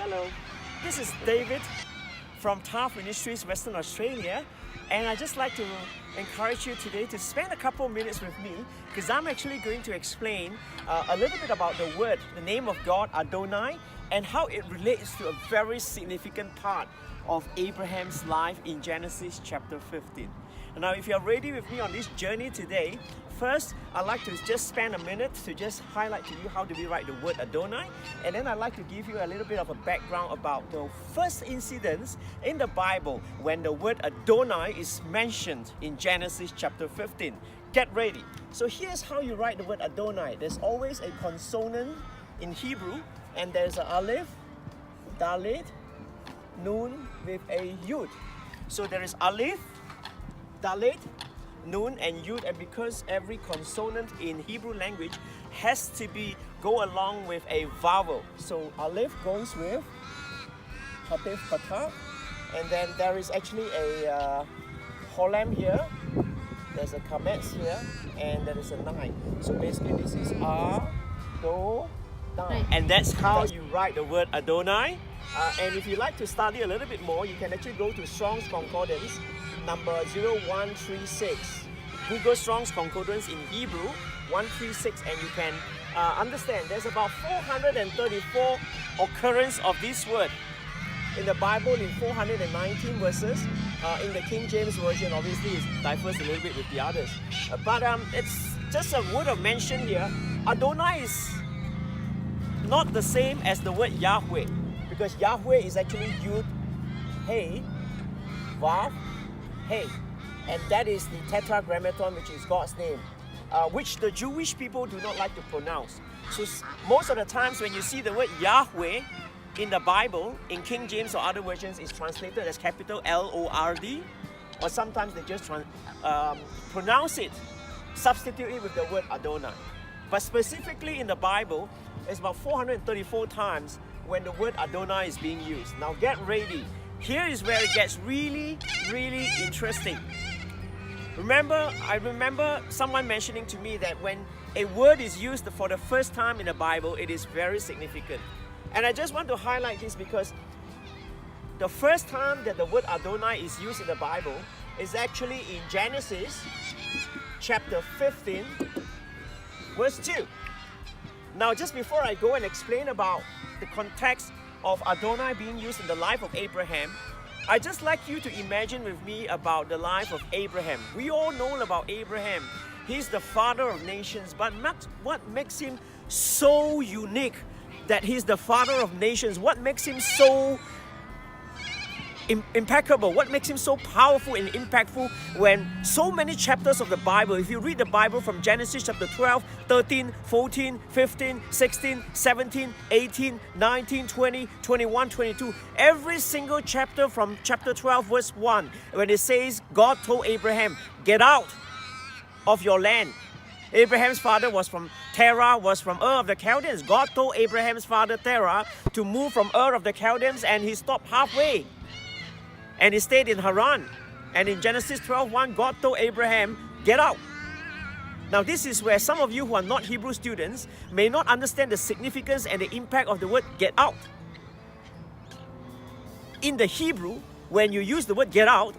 Hello, this is David from Ministries, Western Australia, and I'd just like to encourage you today to spend a couple of minutes with me because I'm actually going to explain a little bit about the word, the name of God, Adonai, and how it relates to a very significant part of Abraham's life in Genesis chapter 15. And now, if you're ready with me on this journey today, first, I'd like to just spend a minute to just highlight to you how do we write the word Adonai, and then I'd like to give you a little bit of a background about the first incidents in the Bible when the word Adonai is mentioned in Genesis chapter 15. Get ready. So here's how you write the word Adonai. There's always a consonant in Hebrew, and there's an aleph, dalet, nun with a yud. So there is aleph, dalet, nun and yud, and because every consonant in Hebrew language has to go along with a vowel. So aleph goes with hatif patah, and then there is actually a holem here, there's a kametz here, and there is a nine. So basically this is Adonai, and that's how you write the word Adonai. And if you'd like to study a little bit more, you can actually go to Strong's Concordance number 0136. Google Strong's Concordance in Hebrew 136, and you can understand there's about 434 occurrence of this word in the Bible in 419 verses. In the King James Version, obviously, it differs a little bit with the others. But it's just a word of mention here. Adonai is not the same as the word Yahweh, because Yahweh is actually Yud, Hey, Vav, Hey. And that is the tetragrammaton, which is God's name, which the Jewish people do not like to pronounce. So most of the times when you see the word Yahweh in the Bible, in King James or other versions, it's translated as capital L-O-R-D, or sometimes they just pronounce it, substitute it with the word Adonai. But specifically in the Bible, it's about 434 times when the word Adonai is being used. Now get ready. Here is where it gets really, really interesting. I remember someone mentioning to me that when a word is used for the first time in the Bible, it is very significant. And I just want to highlight this because the first time that the word Adonai is used in the Bible is actually in Genesis chapter 15, verse 2. Now, just before I go and explain about the context of Adonai being used in the life of Abraham, I'd just like you to imagine with me about the life of Abraham. We all know about Abraham. He's the father of nations, but what makes him so unique that he's the father of nations? What makes him so impeccable? What makes him so powerful and impactful when so many chapters of the Bible, if you read the Bible from Genesis chapter 12, 13, 14, 15, 16, 17, 18, 19, 20, 21, 22, every single chapter from chapter 12 verse 1, when it says God told Abraham, get out of your land. Abraham's father was from Terah, was from Ur of the Chaldeans. God told Abraham's father Terah to move from Ur of the Chaldeans, and he stopped halfway. And he stayed in Haran. And in Genesis 12:1, God told Abraham, get out. Now this is where some of you who are not Hebrew students may not understand the significance and the impact of the word get out. In the Hebrew, when you use the word get out,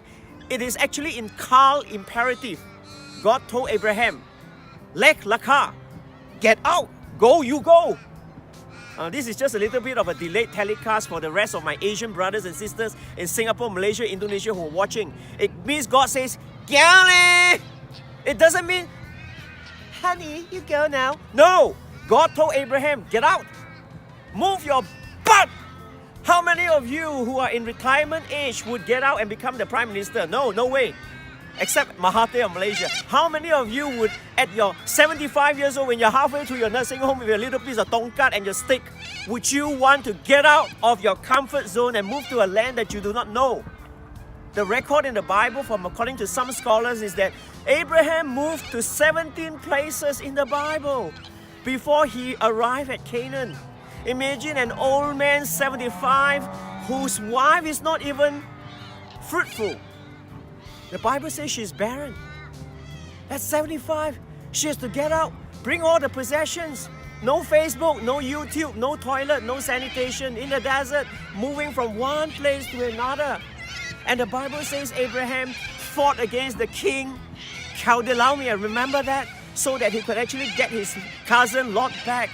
it is actually in Qal Imperative. God told Abraham, Lekh Lekha, get out, go, you go. This is just a little bit of a delayed telecast for the rest of my Asian brothers and sisters in Singapore, Malaysia, Indonesia who are watching. It means God says, Gyale! It doesn't mean, honey, you go now. No! God told Abraham, get out. Move your butt. How many of you who are in retirement age would get out and become the Prime Minister? No, no way. Except Mahathir of Malaysia. How many of you would, at your 75 years old, when you're halfway through your nursing home with your little piece of tongkat and your stick, would you want to get out of your comfort zone and move to a land that you do not know? The record in the Bible, according to some scholars, is that Abraham moved to 17 places in the Bible before he arrived at Canaan. Imagine an old man, 75, whose wife is not even fruitful. The Bible says she's barren. At 75, she has to get out, bring all the possessions, No Facebook, no YouTube, no toilet, no sanitation, in the desert, moving from one place to another. And the Bible says Abraham fought against the king, Qal Imperative, remember that? So that he could actually get his cousin Lot back.